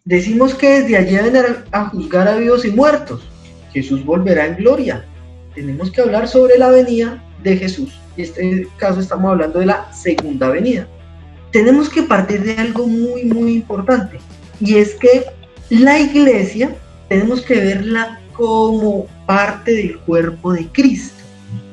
Decimos que desde allí vienen a juzgar a vivos y muertos. Jesús volverá en gloria. Tenemos que hablar sobre la venida de Jesús. En este caso estamos hablando de la segunda venida. Tenemos que partir de algo muy, muy importante. Y es que la iglesia tenemos que verla como parte del cuerpo de Cristo.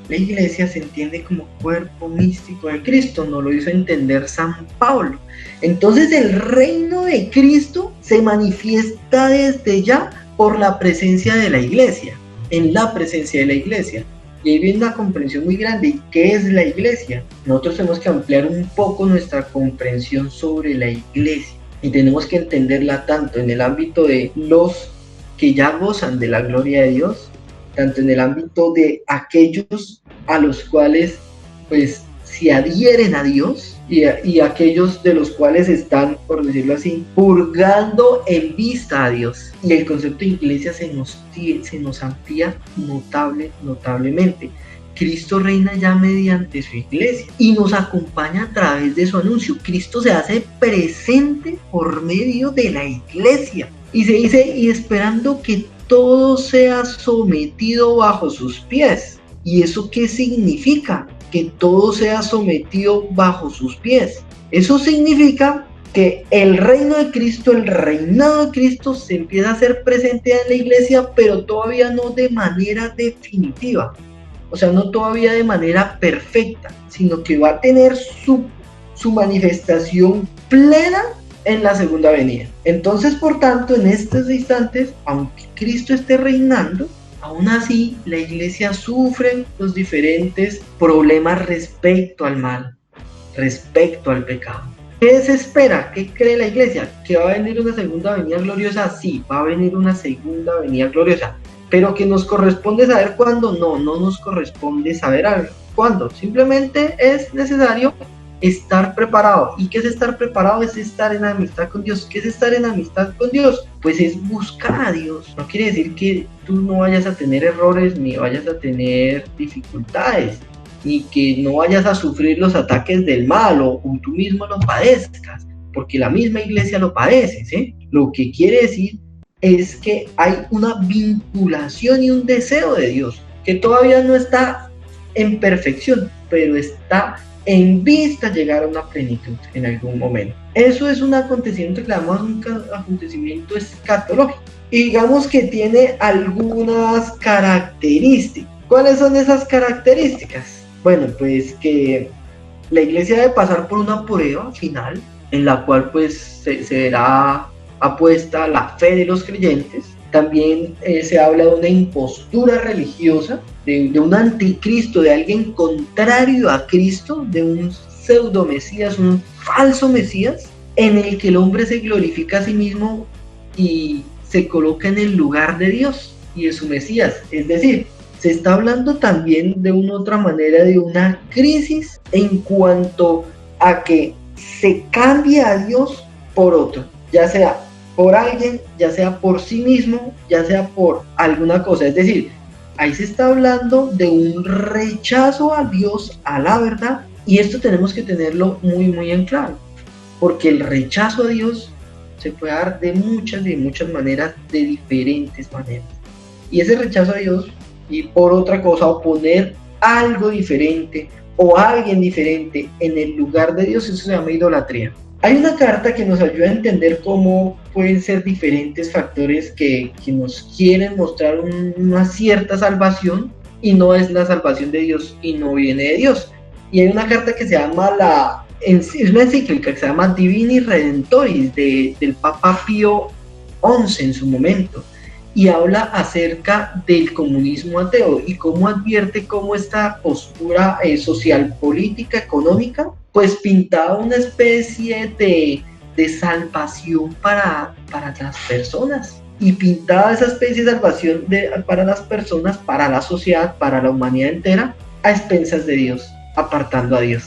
La iglesia se entiende como cuerpo místico de Cristo, nos lo hizo entender San Pablo. Entonces el reino de Cristo se manifiesta desde ya por la presencia de la iglesia, en la presencia de la iglesia. Y ahí viene una comprensión muy grande. ¿Qué es la iglesia? Nosotros tenemos que ampliar un poco nuestra comprensión sobre la iglesia y tenemos que entenderla tanto en el ámbito de los que ya gozan de la gloria de Dios, tanto en el ámbito de aquellos a los cuales pues se adhieren a Dios y aquellos de los cuales están, por decirlo así, purgando en vista a Dios. Y el concepto de iglesia se nos amplía notablemente. Cristo reina ya mediante su iglesia y nos acompaña a través de su anuncio. Cristo se hace presente por medio de la iglesia. Y se dice, y esperando que todo sea sometido bajo sus pies. ¿Y eso qué significa? Que todo sea sometido bajo sus pies. Eso significa que el reino de Cristo, el reinado de Cristo se empieza a hacer presente en la iglesia, pero todavía no de manera definitiva. O sea, no todavía de manera perfecta, sino que va a tener su manifestación plena en la segunda venida. Entonces, por tanto, en estos instantes, aunque Cristo esté reinando, aún así la iglesia sufre los diferentes problemas respecto al mal, respecto al pecado. ¿Qué se espera? ¿Qué cree la iglesia? ¿Que va a venir una segunda venida gloriosa? Sí, va a venir una segunda venida gloriosa. Pero que nos corresponde saber cuándo, no nos corresponde saber cuándo. Simplemente es necesario estar preparado. ¿Y qué es estar preparado? Es estar en amistad con Dios. ¿Qué es estar en amistad con Dios? Pues es buscar a Dios. No quiere decir que tú no vayas a tener errores, ni vayas a tener dificultades, ni que no vayas a sufrir los ataques del mal o tú mismo lo padezcas, porque la misma iglesia lo padece, ¿sí? Lo que quiere decir es que hay una vinculación y un deseo de Dios, que todavía no está en perfección, pero está en vista llegar a una plenitud en algún momento. Eso es un acontecimiento que llamamos un acontecimiento escatológico. Y digamos que tiene algunas características. ¿Cuáles son esas características? Bueno, pues que la iglesia debe pasar por una prueba final, en la cual pues se verá apuesta la fe de los creyentes. También se habla de una impostura religiosa, de un anticristo, de alguien contrario a Cristo, de un pseudo mesías, un falso mesías, en el que el hombre se glorifica a sí mismo y se coloca en el lugar de Dios y de su mesías. Es decir, se está hablando también de una otra manera de una crisis en cuanto a que se cambia a Dios por otro, ya sea por alguien, ya sea por sí mismo, ya sea por alguna cosa. Es decir, ahí se está hablando de un rechazo a Dios, a la verdad, y esto tenemos que tenerlo muy, muy en claro, porque el rechazo a Dios se puede dar de muchas maneras, de diferentes maneras. Y ese rechazo a Dios, y por otra cosa, o poner algo diferente o alguien diferente en el lugar de Dios, eso se llama idolatría. Hay una carta que nos ayuda a entender cómo pueden ser diferentes factores que nos quieren mostrar una cierta salvación, y no es la salvación de Dios y no viene de Dios. Y hay una carta que se llama es una encíclica que se llama Divini Redentoris del Papa Pío XI en su momento, y habla acerca del comunismo ateo y cómo advierte cómo esta postura social, política, económica, pues pintaba una especie de salvación para las personas, y pintaba esa especie de salvación para las personas, para la sociedad, para la humanidad entera, a expensas de Dios, apartando a Dios.